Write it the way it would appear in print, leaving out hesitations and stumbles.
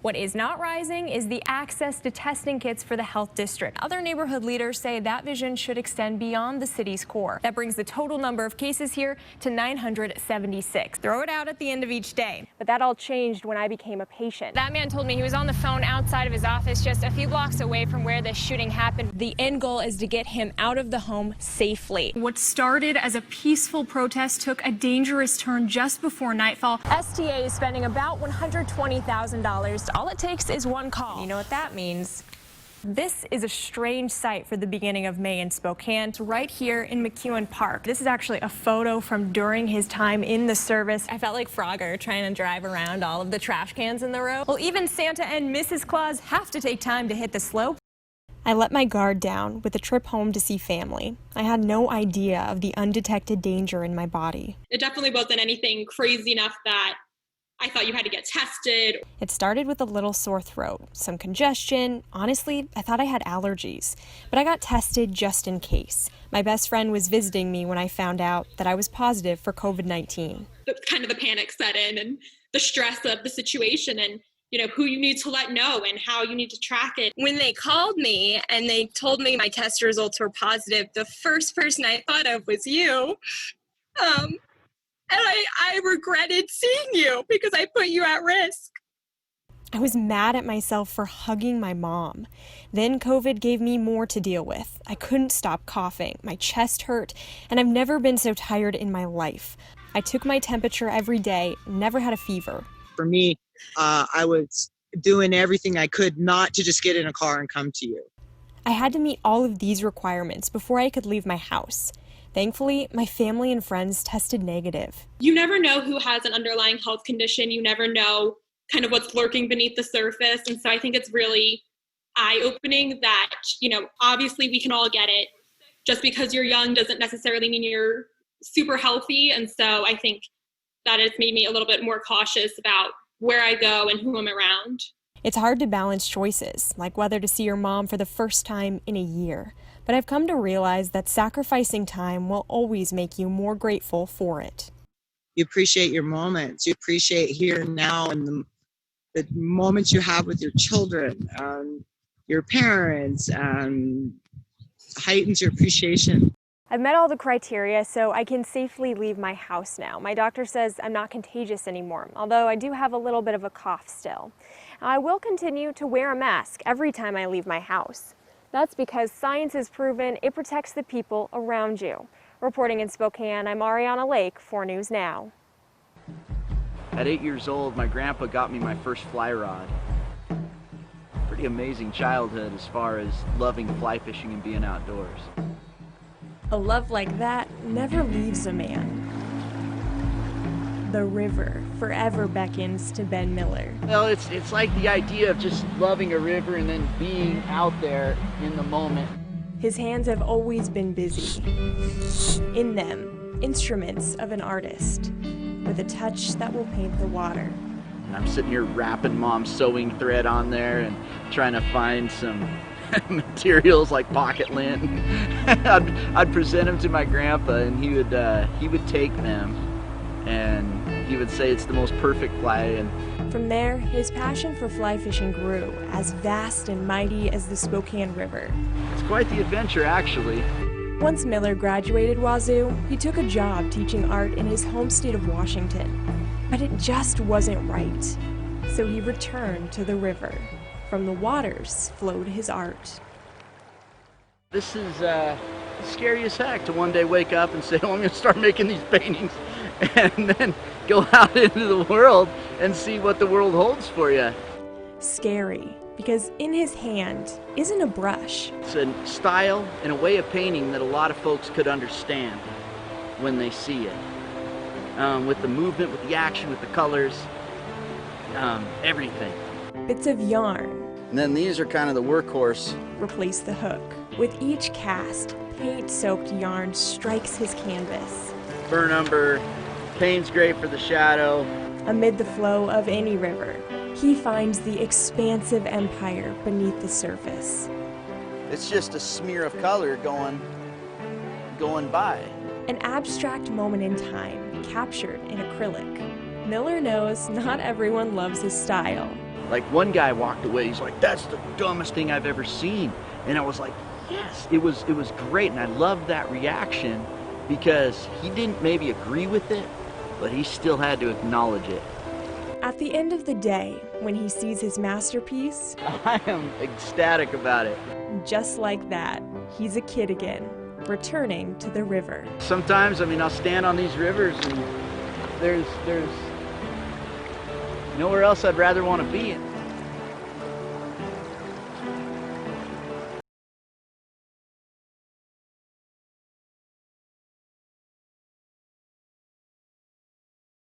What is not rising is the access to testing kits for the health district. Other neighborhood leaders say that vision should extend beyond the city's core. That brings the total number of cases here to 976. Throw it out at the end of each day. But that all changed when I became a patient. That man told me he was on the phone outside of his office just a few blocks away from where this shooting happened. The end goal is to get him out of the home safely. What started as a peaceful protest took a dangerous turn just before nightfall. STA is spending about $120,000. All it takes is one call. You know what that means. This is a strange sight for the beginning of May in Spokane. It's right here in McEwen Park. This is actually a photo from during his time in the service. I felt like Frogger trying to drive around all of the trash cans in the row. Well, even Santa and Mrs. Claus have to take time to hit the slope. I let my guard down with a trip home to see family. I had no idea of the undetected danger in my body. It definitely wasn't anything crazy enough that I thought you had to get tested. It started with a little sore throat, some congestion. Honestly, I thought I had allergies, but I got tested just in case. My best friend was visiting me when I found out that I was positive for COVID-19. Kind of the panic set in and the stress of the situation and, you know, who you need to let know and how you need to track it. When they called me and they told me my test results were positive, the first person I thought of was you. And I regretted seeing you because I put you at risk. I was mad at myself for hugging my mom. Then COVID gave me more to deal with. I couldn't stop coughing, my chest hurt, and I've never been so tired in my life. I took my temperature every day, never had a fever. For me, I was doing everything I could not to just get in a car and come to you. I had to meet all of these requirements before I could leave my house. Thankfully, my family and friends tested negative. You never know who has an underlying health condition. You never know kind of what's lurking beneath the surface. And so I think it's really eye-opening that, you know, obviously we can all get it. Just because you're young doesn't necessarily mean you're super healthy. And so I think that has made me a little bit more cautious about where I go and who I'm around. It's hard to balance choices, like whether to see your mom for the first time in a year. But I've come to realize that sacrificing time will always make you more grateful for it. You appreciate your moments. You appreciate here and now and the moments you have with your children, your parents, heightens your appreciation. I've met all the criteria, so I can safely leave my house now. My doctor says I'm not contagious anymore, although I do have a little bit of a cough still. I will continue to wear a mask every time I leave my house. That's because science has proven it protects the people around you. Reporting in Spokane, I'm Ariana Lake, 4 News Now. At 8 years old, my grandpa got me my first fly rod. Pretty amazing childhood as far as loving fly fishing and being outdoors. A love like that never leaves a man. The river forever beckons to Ben Miller. Well, it's like the idea of just loving a river and then being out there in the moment. His hands have always been busy. In them, instruments of an artist, with a touch that will paint the water. And I'm sitting here wrapping Mom's sewing thread on there and trying to find some materials like pocket lint. I'd present them to my grandpa and he would take them and he would say it's the most perfect fly. And from there, his passion for fly fishing grew, as vast and mighty as the Spokane River. It's quite the adventure, actually. Once Miller graduated Wazoo, he took a job teaching art in his home state of Washington. But it just wasn't right. So he returned to the river. From the waters flowed his art. This is scary as heck to one day wake up and say, oh, I'm going to start making these paintings and then go out into the world and see what the world holds for you. Scary, because in his hand isn't a brush. It's a style and a way of painting that a lot of folks could understand when they see it. With the movement, with the action, with the colors, everything. Bits of yarn. And then these are kind of the workhorse. Replace the hook. With each cast, paint-soaked yarn strikes his canvas. Burn umber, paint's great for the shadow. Amid the flow of any river, he finds the expansive empire beneath the surface. It's just a smear of color going by. An abstract moment in time, captured in acrylic. Miller knows not everyone loves his style. Like one guy walked away, he's like, that's the dumbest thing I've ever seen. And I was like, yes, it was great. And I loved that reaction because he didn't maybe agree with it, but he still had to acknowledge it. At the end of the day, when he sees his masterpiece, I am ecstatic about it. just like that, he's a kid again, returning to the river. Sometimes, I mean, I'll stand on these rivers and there's nowhere else I'd rather want to be.